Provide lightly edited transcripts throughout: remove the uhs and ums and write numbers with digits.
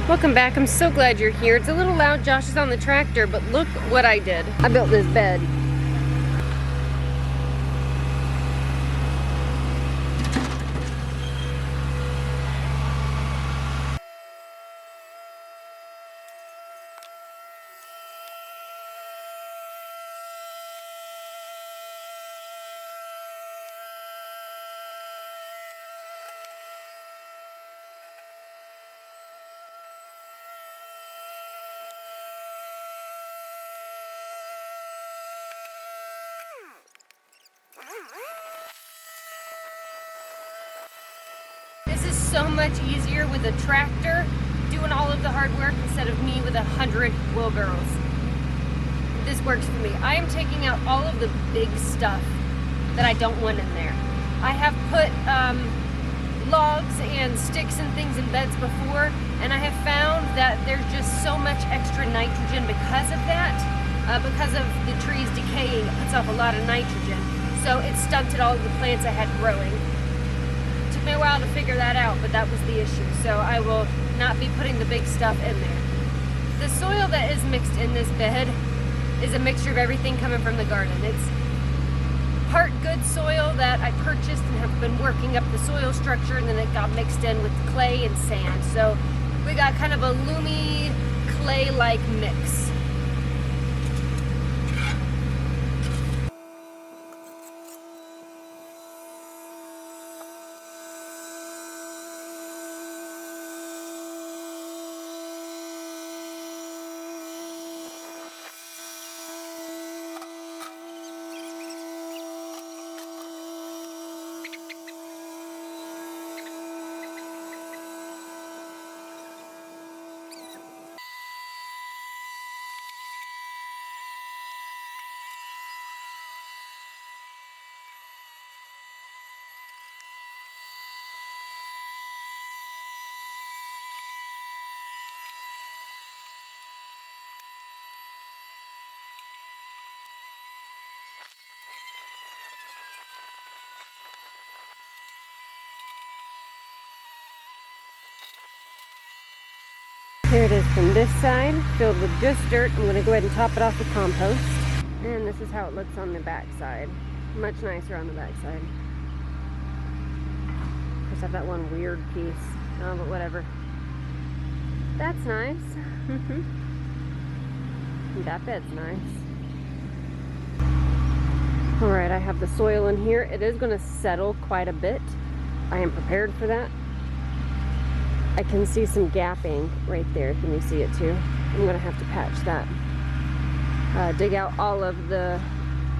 Welcome back. I'm so glad you're here. It's a little loud. Josh is on the tractor, but look what I did. I built this bed. This is so much easier with a tractor doing all of the hard work instead of me with 100 wheelbarrows. This works for me. I am taking out all of the big stuff that I don't want in there. I have put logs and sticks and things in beds before, and I have found that there's just so much extra nitrogen because of that. Because of the trees decaying, it puts off a lot of nitrogen. So it stunted all of the plants I had growing. Took me a while to figure that out, but that was the issue. So I will not be putting the big stuff in there. The soil that is mixed in this bed is a mixture of everything coming from the garden. It's part good soil that I purchased and have been working up the soil structure, and then it got mixed in with clay and sand. So we got kind of a loomy clay-like mix. Here it is from this side, filled with just dirt. I'm going to go ahead and top it off with compost. And this is how it looks on the back side. Much nicer on the back side. Of course, I have that one weird piece. Oh, but whatever. That's nice. That bed's nice. Alright, I have the soil in here. It is going to settle quite a bit. I am prepared for that. I can see some gapping right there. Can you see it too? I'm gonna have to patch that. Dig out all of the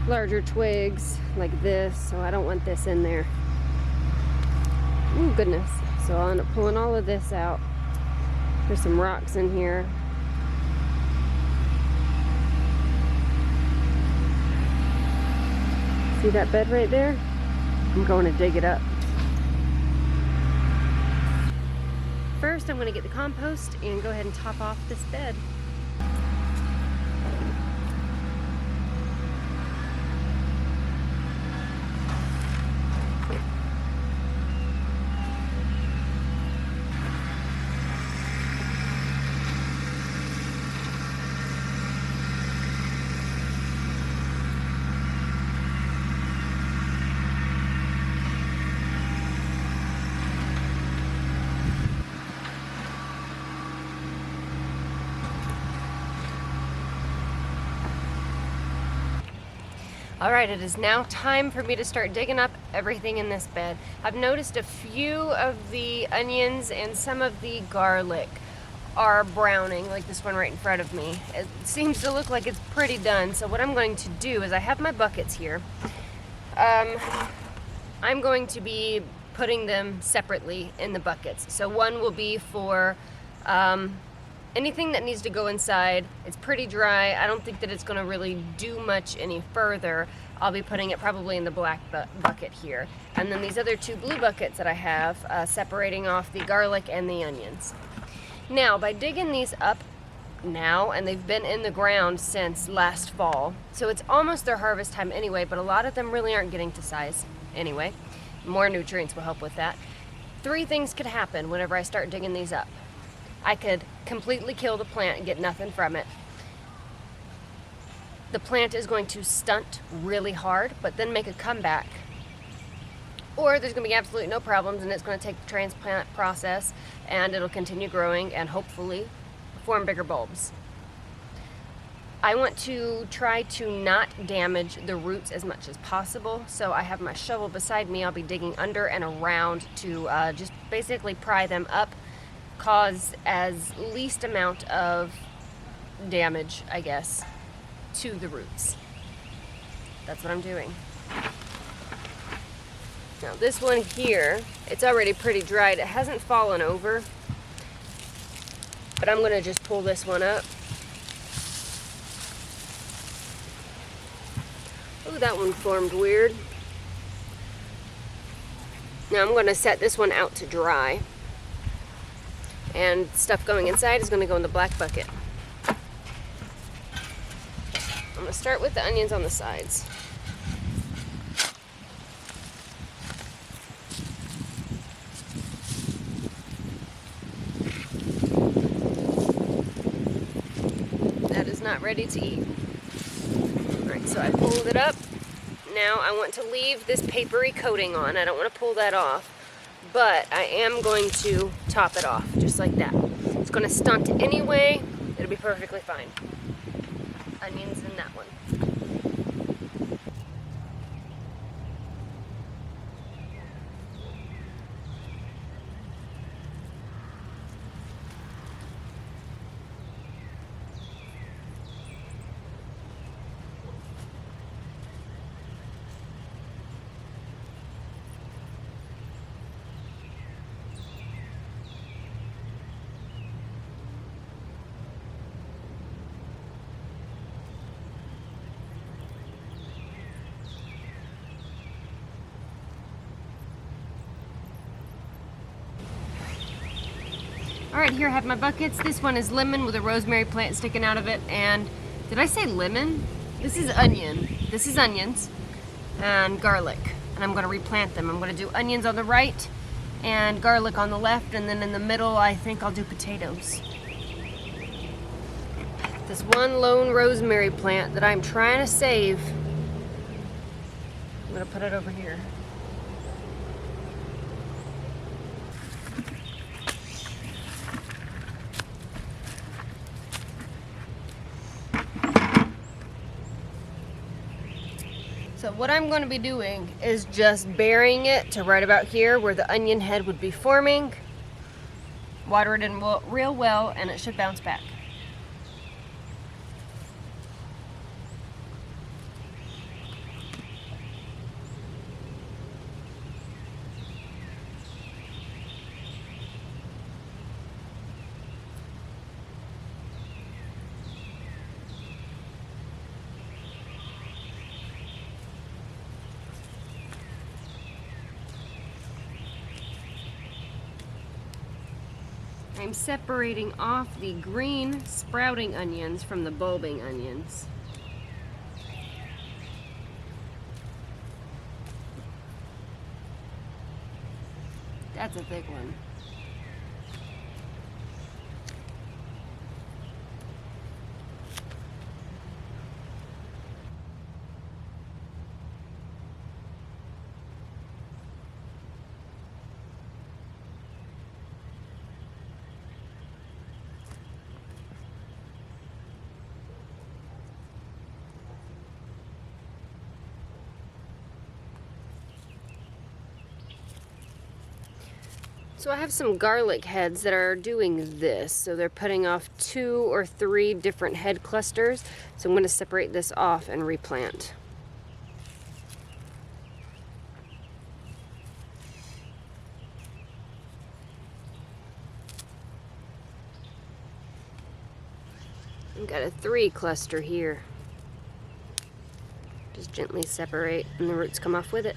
larger twigs like this, so I don't want this in there. Oh goodness. So I'll end up pulling all of this out. There's some rocks in here. See that bed right there? I'm going to dig it up. First, I'm going to get the compost and go ahead and top off this bed. Alright, it is now time for me to start digging up everything in this bed. I've noticed a few of the onions and some of the garlic are browning, like this one right in front of me. It seems to look like it's pretty done, so what I'm going to do is I have my buckets here. I'm going to be putting them separately in the buckets. So one will be for anything that needs to go inside. It's pretty dry. I don't think that it's going to really do much any further. I'll be putting it probably in the black bucket here. And then these other two blue buckets that I have, separating off the garlic and the onions. Now, by digging these up now, and they've been in the ground since last fall, so it's almost their harvest time anyway, but a lot of them really aren't getting to size anyway. More nutrients will help with that. Three things could happen whenever I start digging these up. I could completely kill the plant and get nothing from it. The plant is going to stunt really hard, but then make a comeback. Or there's going to be absolutely no problems, and it's going to take the transplant process, and it'll continue growing and hopefully form bigger bulbs. I want to try to not damage the roots as much as possible, so I have my shovel beside me. I'll be digging under and around to just basically pry them up, cause as least amount of damage, I guess, to the roots. That's what I'm doing. Now this one here, it's already pretty dried. It hasn't fallen over, but I'm going to just pull this one up. Ooh, that one formed weird. Now I'm going to set this one out to dry. And stuff going inside is going to go in the black bucket. I'm going to start with the onions on the sides. That is not ready to eat. Alright, so I pulled it up. Now I want to leave this papery coating on. I don't want to pull that off, but I am going to top it off, just like that. It's going to stunt anyway. It'll be perfectly fine. Onions in that one. Alright, here I have my buckets. This one is lemon with a rosemary plant sticking out of it. And did I say lemon? This is onion. This is onions and garlic. And I'm going to replant them. I'm going to do onions on the right and garlic on the left. And then in the middle, I think I'll do potatoes. This one lone rosemary plant that I'm trying to save, I'm going to put it over here. So what I'm going to be doing is just burying it to right about here where the onion head would be forming. Water it in real well and it should bounce back. I'm separating off the green sprouting onions from the bulbing onions. That's a big one. So I have some garlic heads that are doing this. So they're putting off 2 or 3 different head clusters. So I'm going to separate this off and replant. I've got a 3 cluster here. Just gently separate and the roots come off with it.